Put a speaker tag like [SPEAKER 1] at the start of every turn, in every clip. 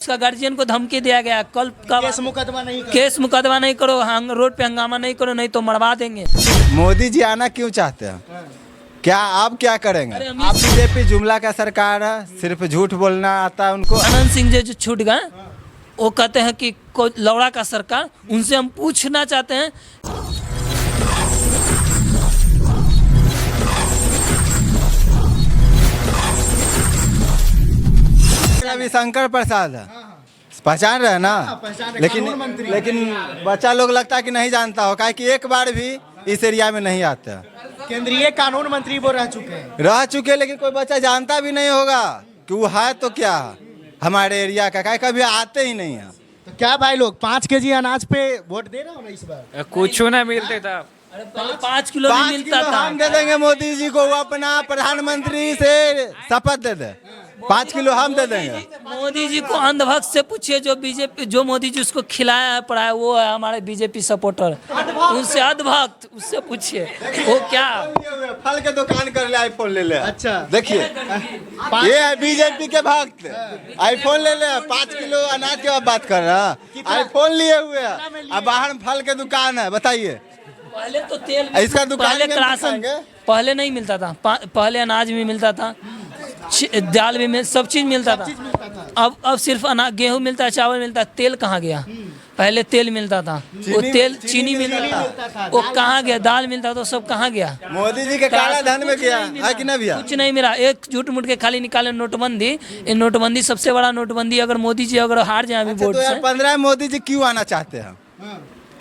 [SPEAKER 1] उसका गार्जियन को धमकी दिया गया, कल का केस मुकदमा नहीं करो, रोड पे हंगामा नहीं करो, नहीं तो मरवा देंगे।
[SPEAKER 2] मोदी जी आना क्यों चाहते हैं? क्या आप क्या करेंगे? आप बीजेपी जुमला का सरकार है, सिर्फ झूठ बोलना आता है उनको।
[SPEAKER 1] अनंत सिंह जो छूट गए, वो कहते हैं कि कोई लौड़ा का सरकार, उनसे हम पूछना चाहते हैं।
[SPEAKER 2] रविशंकर प्रसाद है, पहचान रहे हैं ना? लेकिन बच्चा लोग लगता है कि नहीं जानता हो, काहे कि एक बार भी इस एरिया में नहीं आता।
[SPEAKER 3] केंद्रीय कानून मंत्री वो रह चुके,
[SPEAKER 2] लेकिन कोई बच्चा जानता भी नहीं होगा कि वो है तो क्या हमारे एरिया का, काहे कभी आते ही नहीं है।
[SPEAKER 3] तो क्या भाई लोग 5 केजी अनाज पे वोट दे रहे हो ना इस बार?
[SPEAKER 1] कुछ ना मिलते था, 5 किलो भी मिलता था।
[SPEAKER 2] हम दे देंगे मोदी जी को, वो अपना प्रधानमंत्री से शपथ दे दे, 5 किलो हम दे देंगे।
[SPEAKER 1] मोदी जी को अंधभक्त से पूछिए, जो बीजेपी, जो मोदी जी उसको खिलाया है पढ़ाया, वो है हमारे बीजेपी सपोर्टर। उनसे अंधभक्त, उससे पूछिए वो क्या
[SPEAKER 2] फल के दुकान कर ले, आईफोन ले ले।
[SPEAKER 3] अच्छा
[SPEAKER 2] देखिए, ये है बीजेपी के भक्त, आईफोन ले ले, 5 किलो अनाज की बात कर रहा है, आईफोन लिए हुए है, अब बाहर में फल के दुकान है। बताइए,
[SPEAKER 1] पहले तो तेल,
[SPEAKER 2] इसका दुकान
[SPEAKER 1] पहले राशन पहले नहीं मिलता था, पहले अनाज भी मिलता था, दाल भी सब चीज मिलता था। अब सिर्फ गेहूं मिलता है, चावल मिलता है, तेल कहाँ गया? पहले तेल मिलता था, वो तेल चीनी मिलता था, वो कहाँ गया? दाल मिलता था, तो सब कहाँ गया?
[SPEAKER 2] मोदी जी के काला धन में गया है कि नहीं भैया?
[SPEAKER 1] कुछ नहीं मिला, एक झूठ मूठ के खाली निकाले नोटबंदी। ये नोटबंदी सबसे बड़ा नोटबंदी, अगर मोदी जी अगर हार जाए अभी वोट से।
[SPEAKER 2] 15 मोदी जी क्यों आना चाहते हैं?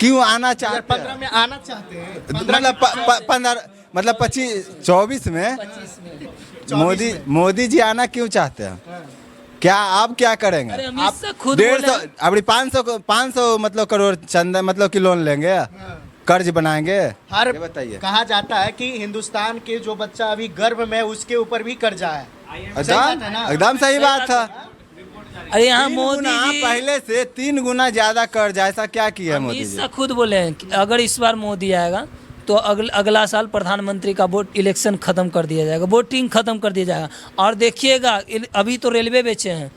[SPEAKER 2] क्यों आना चाहते हैं?
[SPEAKER 3] 15 में आना चाहते हैं,
[SPEAKER 2] मतलब 24 में मोदी जी आना क्यों चाहते हैं? क्या आप क्या करेंगे?
[SPEAKER 1] आप खुद
[SPEAKER 2] 150 अभी 500 मतलब करोड़ चंदा, मतलब कि लोन लेंगे, कर्ज बनाएंगे।
[SPEAKER 3] हर
[SPEAKER 2] बताइए,
[SPEAKER 3] कहा जाता है कि हिंदुस्तान के जो बच्चा अभी गर्भ में उसके ऊपर भी कर्जा है।
[SPEAKER 2] एकदम सही बात है।
[SPEAKER 1] अरे यहाँ मोदी जी
[SPEAKER 2] पहले से 3 गुना ज्यादा कर्ज, ऐसा क्या किया है मोदी जी?
[SPEAKER 1] खुद बोले हैं कि अगर इस बार मोदी आएगा तो अगला साल प्रधानमंत्री का वोट इलेक्शन खत्म कर दिया जाएगा, वोटिंग खत्म कर दिया जाएगा। और देखिएगा, अभी तो रेलवे बेचे हैं,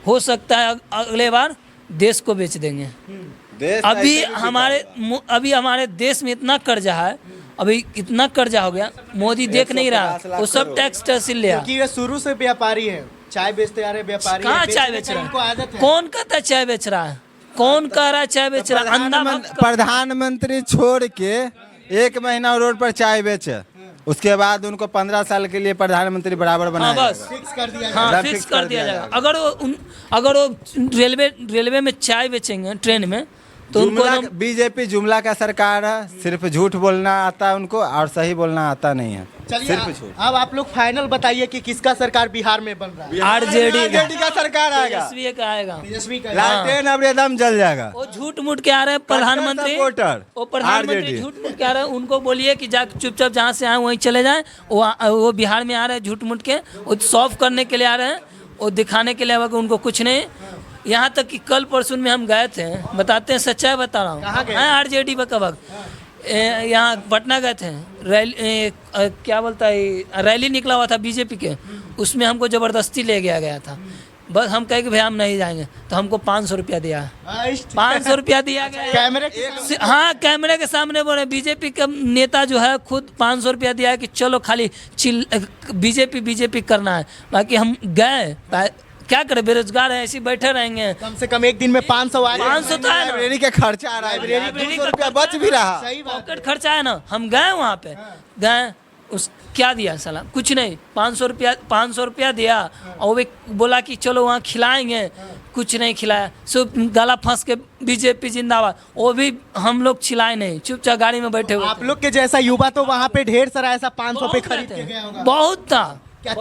[SPEAKER 1] हो सकता है अगले बार देश को बेच देंगे। अभी हमारे देश में इतना कर्जा है, अभी इतना कर्जा हो गया, मोदी देख नहीं रहा, वो सब टैक्स तहसील लिया।
[SPEAKER 3] क्योंकि ये शुरू से व्यापारी है, चाय बेचते आ रहे व्यापारी।
[SPEAKER 1] कहाँ चाय बेच रहा है? कौन कहता चाय बेच रहा है? कौन कह रहा है चाय बेच रहा है?
[SPEAKER 2] प्रधानमंत्री छोड़ के 1 महीना रोड पर चाय बेचे, उसके बाद उनको 15 साल के लिए प्रधानमंत्री बराबर बनाया।
[SPEAKER 1] बस
[SPEAKER 3] फिक्स कर दिया,
[SPEAKER 1] फिक्स कर दिया जाएगा। अगर वो रेलवे में चाय बेचेंगे ट्रेन में, तो उनको
[SPEAKER 2] बीजेपी जुमला का सरकार है, सिर्फ झूठ बोलना आता है उनको, और सही बोलना आता नहीं है।
[SPEAKER 3] चलिए, अब आप लोग फाइनल बताइए कि किसका सरकार बिहार में बन रहा है?
[SPEAKER 2] आरजेडी का सरकार आएगा,
[SPEAKER 3] तेजस्वी का।
[SPEAKER 2] लालटेन अब एकदम जल जाएगा।
[SPEAKER 1] वो झूठ मूठ के आ रहे हैं प्रधानमंत्री, वो प्रधानमंत्री झूठ मूठ के आ रहे हैं, उनको बोलिए कि जा चुपचाप जहाँ से आए वहीं चले जाएं। वो बिहार में आ रहे हैं झूठ मूठ के, वो सॉल्व करने के लिए आ रहे हैं, वो दिखाने के लिए उनको कुछ नहीं। यहाँ तक कि कल परसों में हम गए थे, बताते हैं, सच्चाई बता रहा हूँ, आरजेडी बकबक यहाँ पटना गए थे, क्या बोलता है, रैली निकला हुआ था बीजेपी के, उसमें हमको ज़बरदस्ती ले गया था। बस हम कहे कि भाई हम नहीं जाएंगे, तो हमको 500 रुपया दिया, 500 रुपया दिया गया
[SPEAKER 3] कैमरे।
[SPEAKER 1] हाँ, कैमरे के सामने बोले, बीजेपी का नेता जो है खुद 500 रुपया दिया है कि चलो खाली बीजेपी करना है। बाकी हम गए, क्या करे, बेरोजगार है, ऐसे बैठे रहेंगे।
[SPEAKER 3] कम से कम एक दिन में 500 आ रहा है।
[SPEAKER 1] 500 तो है ना,
[SPEAKER 2] लाइब्रेरी के खर्चा आ रहा है, 200 रुपया बच भी रहा,
[SPEAKER 1] पॉकेट खर्चा है ना। हम गए वहाँ पे, गए, उस क्या दिया साला? कुछ नहीं, 500 रुपया दिया, और वो बोला कि चलो वहाँ खिलाएंगे, कुछ नहीं खिलाया, सिर्फ गला फंस के बीजेपी जिंदाबाद, वो भी हम लोग खिलाए नहीं, चुपचाप गाड़ी में बैठे हुए।
[SPEAKER 3] आप लोग के जैसा युवा तो वहाँ पे ढेर सारा ऐसा 500 पे खरीद के गया होगा।
[SPEAKER 1] बहुत था।
[SPEAKER 3] क्या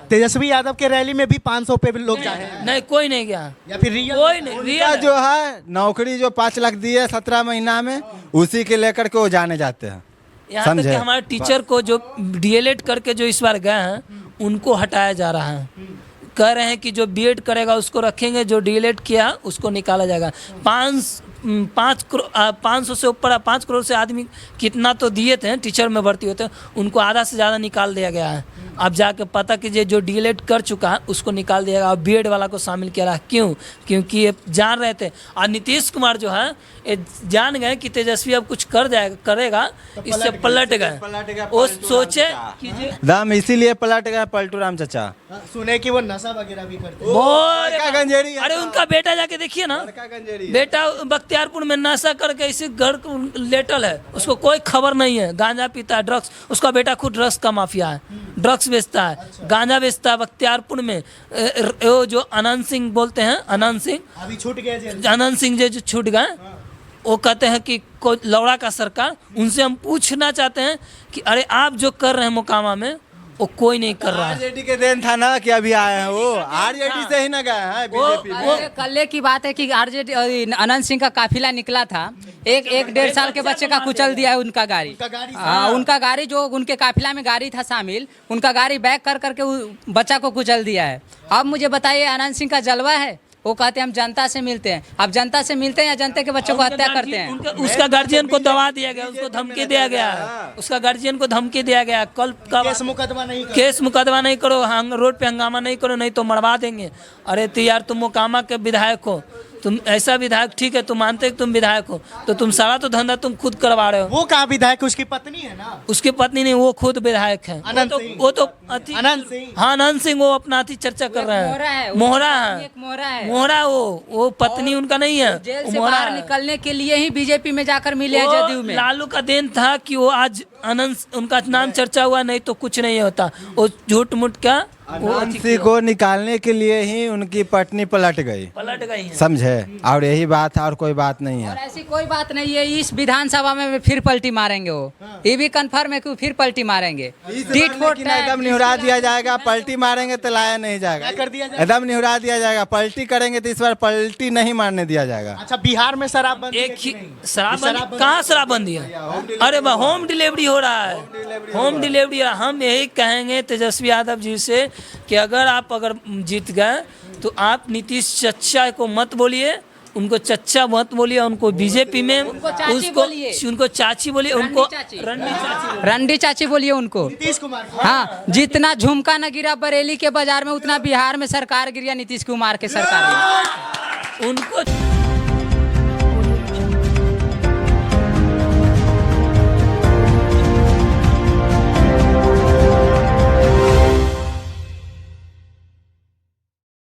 [SPEAKER 3] तेजस्वी यादव के रैली में भी 500 पे भी लोग जाए?
[SPEAKER 1] नहीं, कोई नहीं गया,
[SPEAKER 3] या फिर
[SPEAKER 1] कोई नहीं। रियल
[SPEAKER 2] जो है नौकरी जो 5 लाख दी है 17 महीना में, उसी के लेकर के वो जाने जाते हैं।
[SPEAKER 1] यहाँ तक कि हमारे टीचर को जो डीएलएड करके जो इस बार गए हैं, उनको हटाया जा रहा है। कह रहे हैं कि जो बीएड करेगा उसको रखेंगे, जो डीएलएड किया उसको निकाला जाएगा। 500 से ऊपर 5 करोड़ से आदमी कितना तो दिए थे टीचर में भर्ती होते हैं, उनको आधा से ज़्यादा निकाल दिया गया है। अब जाके पता कीजिए जो डीएलएड कर चुका है उसको निकाल दिया गया और बीएड वाला को शामिल किया रहा। क्यों? क्योंकि ये जान रहे थे। और नीतीश कुमार जो है ये जान गए कि तेजस्वी अब कुछ करेगा, इससे पलट गए। वो सोचे कि
[SPEAKER 2] दम इसीलिए पलट गया पलटू राम चाचा।
[SPEAKER 3] सुने कि वो नशा वगैरह भी करते हैं।
[SPEAKER 2] लड़का गंजेड़ी है।
[SPEAKER 1] अरे उनका बेटा जाके देखिए ना, बेटा बख्तियारपुर में नशा करके इसी घर लेटल है, उसको कोई खबर नहीं है। गांजा पीता है, ड्रग्स, उसका बेटा खुद ड्रग्स का माफिया है, ड्रग्स बेचता है, गांजा बेचता है बख्तियारपुर में। वो जो अनंत सिंह बोलते हैं, अनंत सिंह
[SPEAKER 3] अभी छूट गए जेल।
[SPEAKER 1] अनंत सिंह जो छूट गए, वो कहते हैं कि कोई लौड़ा का सरकार। उनसे हम पूछना चाहते हैं कि अरे आप जो कर रहे हैं मोकामा में वो कोई नहीं कर रहा है।
[SPEAKER 2] आरजेडी के देन था ना कि अभी आए हैं, वो आरजेडी से ही ना गए हैं बीजेपी में।
[SPEAKER 4] वो कल्ले की बात है कि आरजेडी अनंत सिंह का काफिला निकला था, एक 1.5 साल के बच्चे का कुचल दिया है उनका गाड़ी। हाँ, उनका गाड़ी जो उनके काफिला में गाड़ी था शामिल, उनका गाड़ी बैक कर करके बच्चा को कुचल दिया है। अब मुझे बताइए अनंत सिंह का जलवा है? वो कहते हैं हम जनता से मिलते हैं। अब जनता से मिलते हैं या जनता के बच्चों को हत्या करते हैं?
[SPEAKER 1] उसका गार्जियन को दबा दिया गया, उसको धमकी दिया गया, उसका गार्जियन को धमकी दिया गया। कल का
[SPEAKER 3] केस मुकदमा नहीं करो,
[SPEAKER 1] केस मुकदमा नहीं करो, रोड पे हंगामा नहीं करो, नहीं तो मरवा देंगे। अरे तो यार तुम मोकामा के विधायक हो, तुम ऐसा विधायक, ठीक है तुम मानते कि तुम विधायक हो, तो तुम सारा तो धंधा तुम खुद करवा रहे हो।
[SPEAKER 3] वो कहाँ विधायक, उसकी पत्नी है ना।
[SPEAKER 1] उसकी पत्नी नहीं, वो खुद विधायक है।
[SPEAKER 3] अनंत
[SPEAKER 1] वो
[SPEAKER 3] सिंह।
[SPEAKER 1] तो
[SPEAKER 3] अनंत सिंह।
[SPEAKER 1] हाँ अनंत सिंह, वो अपना अति चर्चा कर रहे हैं। मोहरा है, मोहरा। वो पत्नी उनका नहीं है,
[SPEAKER 4] जेल से बाहर निकलने के लिए ही बीजेपी में जाकर मिले हैं जदयू में।
[SPEAKER 1] लालू का देन था कि वो आज अनंत उनका नाम चर्चा हुआ, नहीं तो कुछ नहीं होता। वो झूठ मूठ का
[SPEAKER 2] अनंत सिंह को निकालने के लिए ही उनकी पत्नी पलट गई
[SPEAKER 1] है।
[SPEAKER 2] समझे, और यही बात है और कोई बात नहीं है।
[SPEAKER 4] और ऐसी कोई बात नहीं है, इस विधानसभा में फिर पलटी मारेंगे वो। ये भी कंफर्म है कि फिर पलटी मारेंगे।
[SPEAKER 2] एकदम निहुरा दिया जाएगा, पलटी मारेंगे तो लाया नहीं जाएगा, एकदम निहुरा दिया जाएगा। पलटी करेंगे तो इस बार पलटी नहीं मारने दिया जाएगा।
[SPEAKER 3] अच्छा, बिहार में शराबबंदी
[SPEAKER 1] एक ही शराबबंदी, कहाँ शराबबंदी है? अरे होम डिलीवरी हो रहा है, होम डिलीवरी। हम यही कहेंगे तेजस्वी यादव जी से कि अगर जीत गए तो आप नीतीश चच्चा को मत बोलिए, उनको चच्चा मत बोलिए, उनको बीजेपी में उनको चाची बोलिए, उनको
[SPEAKER 4] रंडी चाची बोलिए उनको।
[SPEAKER 3] नीतीश कुमार।
[SPEAKER 4] हाँ, जितना झुमका न गिरा बरेली के बाजार में, उतना बिहार में सरकार गिरी नीतीश कुमार के सरकार में।
[SPEAKER 1] उनको